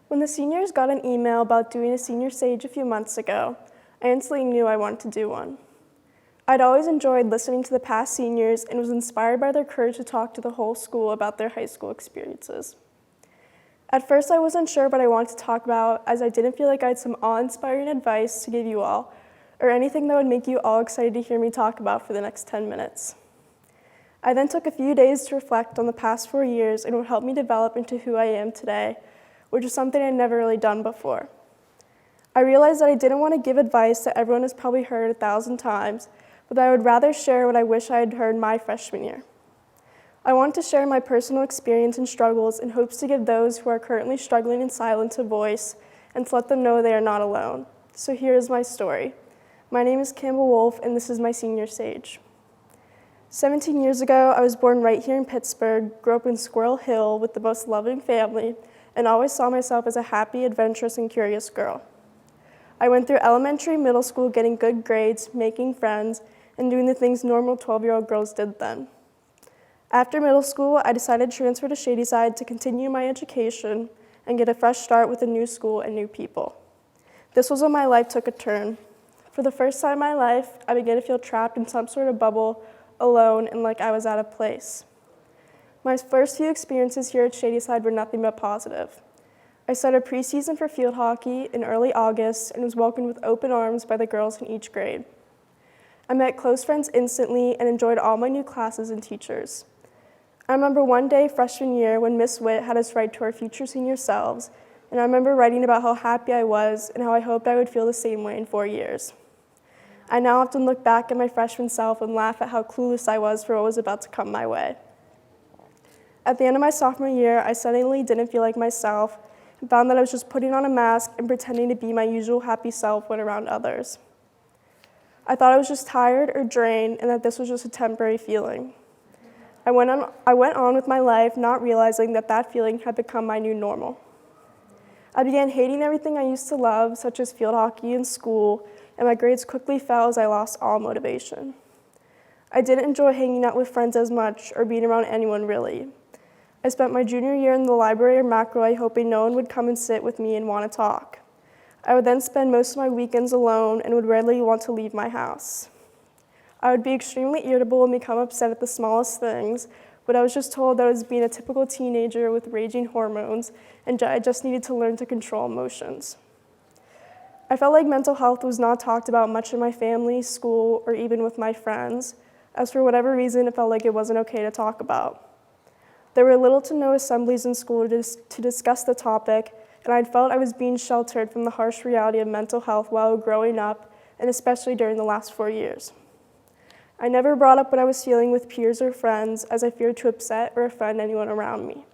When the seniors got an email about doing a senior sage a few months ago, I instantly knew I wanted to do one. I'd always enjoyed listening to the past seniors and was inspired by their courage to talk to the whole school about their high school experiences. At first, I wasn't sure what I wanted to talk about, as I didn't feel like I had some awe-inspiring advice to give you all, or anything that would make you all excited to hear me talk about for the next 10 minutes. I then took a few days to reflect on the past 4 years and what helped me develop into who I am today, which is something I'd never really done before. I realized that I didn't want to give advice that everyone has probably heard 1,000 times, but that I would rather share what I wish I had heard my freshman year. I want to share my personal experience and struggles in hopes to give those who are currently struggling in silence a voice and to let them know they are not alone. So here is my story. My name is Campbell Wolf, and this is my senior sage. 17 years ago, I was born right here in Pittsburgh, grew up in Squirrel Hill with the most loving family, and always saw myself as a happy, adventurous, and curious girl. I went through elementary, middle school getting good grades, making friends, and doing the things normal 12-year-old girls did then. After middle school, I decided to transfer to Shadyside to continue my education and get a fresh start with a new school and new people. This was when my life took a turn. For the first time in my life, I began to feel trapped in some sort of bubble, alone, and like I was out of place. My first few experiences here at Shadyside were nothing but positive. I started preseason for field hockey in early August and was welcomed with open arms by the girls in each grade. I met close friends instantly and enjoyed all my new classes and teachers. I remember one day freshman year when Miss Witt had us write to our future senior selves, and I remember writing about how happy I was and how I hoped I would feel the same way in 4 years. I now often look back at my freshman self and laugh at how clueless I was for what was about to come my way. At the end of my sophomore year, I suddenly didn't feel like myself and found that I was just putting on a mask and pretending to be my usual happy self when around others. I thought I was just tired or drained and that this was just a temporary feeling. I went on with my life, not realizing that that feeling had become my new normal. I began hating everything I used to love, such as field hockey and school, and my grades quickly fell as I lost all motivation. I didn't enjoy hanging out with friends as much or being around anyone really. I spent my junior year in the library or McRoy hoping no one would come and sit with me and want to talk. I would then spend most of my weekends alone and would rarely want to leave my house. I would be extremely irritable and become upset at the smallest things, but I was just told that I was being a typical teenager with raging hormones and I just needed to learn to control emotions. I felt like mental health was not talked about much in my family, school, or even with my friends, as for whatever reason it felt like it wasn't okay to talk about. There were little to no assemblies in school to discuss the topic, and I felt I was being sheltered from the harsh reality of mental health while growing up, and especially during the last 4 years. I never brought up what I was feeling with peers or friends, as I feared to upset or offend anyone around me.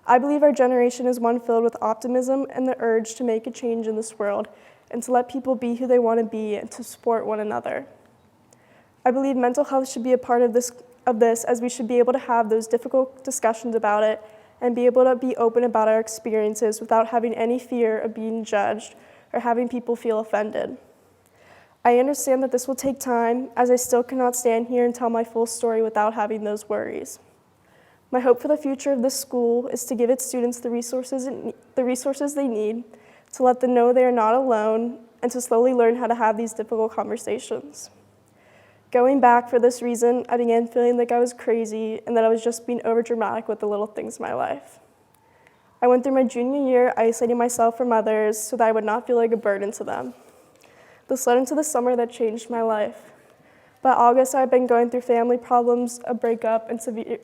I believe our generation is one filled with optimism and the urge to make a change in this world and to let people be who they want to be and to support one another. I believe mental health should be a part of this, as we should be able to have those difficult discussions about it and be able to be open about our experiences without having any fear of being judged or having people feel offended. I understand that this will take time, as I still cannot stand here and tell my full story without having those worries. My hope for the future of this school is to give its students the resources they need, to let them know they are not alone, and to slowly learn how to have these difficult conversations. Going back for this reason, I began feeling like I was crazy and that I was just being overdramatic with the little things in my life. I went through my junior year isolating myself from others so that I would not feel like a burden to them. This led into the summer that changed my life. By August, I had been going through family problems, a breakup, and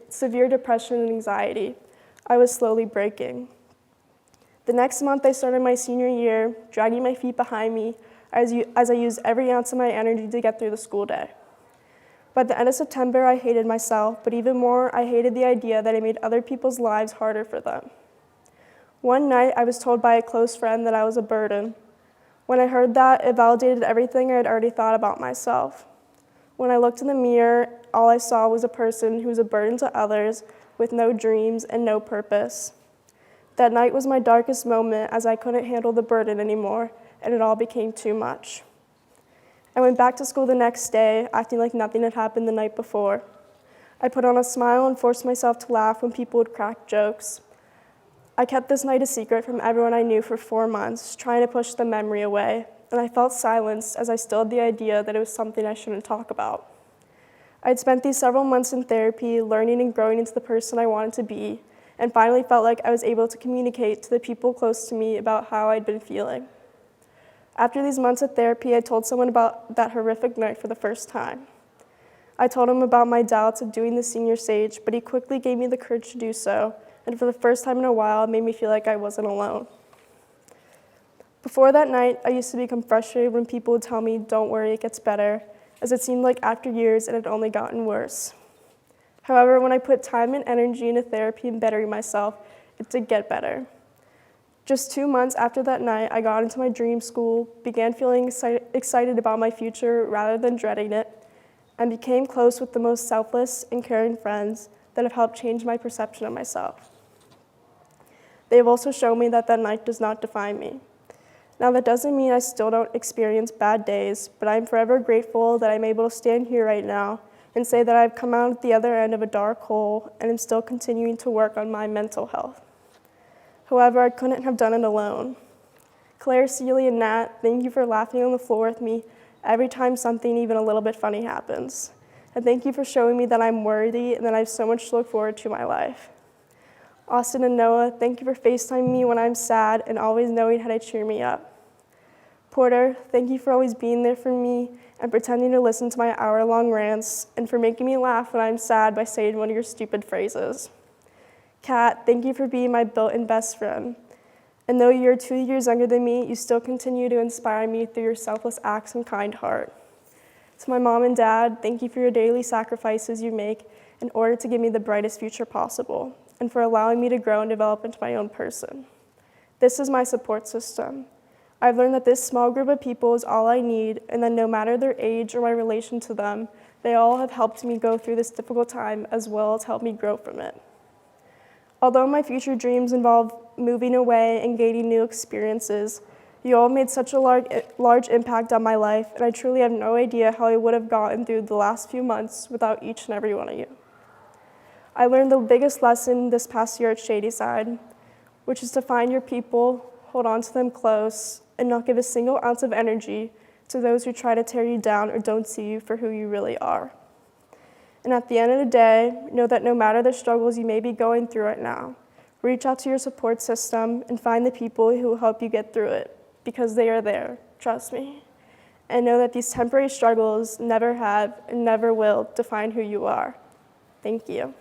severe depression and anxiety. I was slowly breaking. The next month, I started my senior year, dragging my feet behind me as I used every ounce of my energy to get through the school day. By the end of September, I hated myself, but even more, I hated the idea that I made other people's lives harder for them. One night, I was told by a close friend that I was a burden. When I heard that, it validated everything I had already thought about myself. When I looked in the mirror, all I saw was a person who was a burden to others with no dreams and no purpose. That night was my darkest moment as I couldn't handle the burden anymore, and it all became too much. I went back to school the next day, acting like nothing had happened the night before. I put on a smile and forced myself to laugh when people would crack jokes. I kept this night a secret from everyone I knew for 4 months, trying to push the memory away, and I felt silenced as I still had the idea that it was something I shouldn't talk about. I'd spent these several months in therapy, learning and growing into the person I wanted to be, and finally felt like I was able to communicate to the people close to me about how I'd been feeling. After these months of therapy, I told someone about that horrific night for the first time. I told him about my doubts of doing the senior sage, but he quickly gave me the courage to do so, and for the first time in a while, it made me feel like I wasn't alone. Before that night, I used to become frustrated when people would tell me, "Don't worry, it gets better," as it seemed like after years it had only gotten worse. However, when I put time and energy into therapy and bettering myself, it did get better. Just 2 months after that night, I got into my dream school, began feeling excited about my future rather than dreading it, and became close with the most selfless and caring friends that have helped change my perception of myself. They have also shown me that that night does not define me. Now, that doesn't mean I still don't experience bad days, but I'm forever grateful that I'm able to stand here right now and say that I've come out at the other end of a dark hole and am still continuing to work on my mental health. However, I couldn't have done it alone. Claire, Celia, and Nat, thank you for laughing on the floor with me every time something even a little bit funny happens. And thank you for showing me that I'm worthy and that I have so much to look forward to in my life. Austin and Noah, thank you for FaceTiming me when I'm sad and always knowing how to cheer me up. Porter, thank you for always being there for me and pretending to listen to my hour-long rants and for making me laugh when I'm sad by saying one of your stupid phrases. Kat, thank you for being my built-in best friend. And though you're 2 years younger than me, you still continue to inspire me through your selfless acts and kind heart. To my mom and dad, thank you for your daily sacrifices you make in order to give me the brightest future possible, and for allowing me to grow and develop into my own person. This is my support system. I've learned that this small group of people is all I need, and that no matter their age or my relation to them, they all have helped me go through this difficult time as well as helped me grow from it. Although my future dreams involve moving away and gaining new experiences, you all made such a large impact on my life, and I truly have no idea how I would have gotten through the last few months without each and every one of you. I learned the biggest lesson this past year at Shadyside, which is to find your people, hold on to them close, and not give a single ounce of energy to those who try to tear you down or don't see you for who you really are. And at the end of the day, know that no matter the struggles you may be going through right now, reach out to your support system and find the people who will help you get through it, because they are there, trust me. And know that these temporary struggles never have and never will define who you are. Thank you.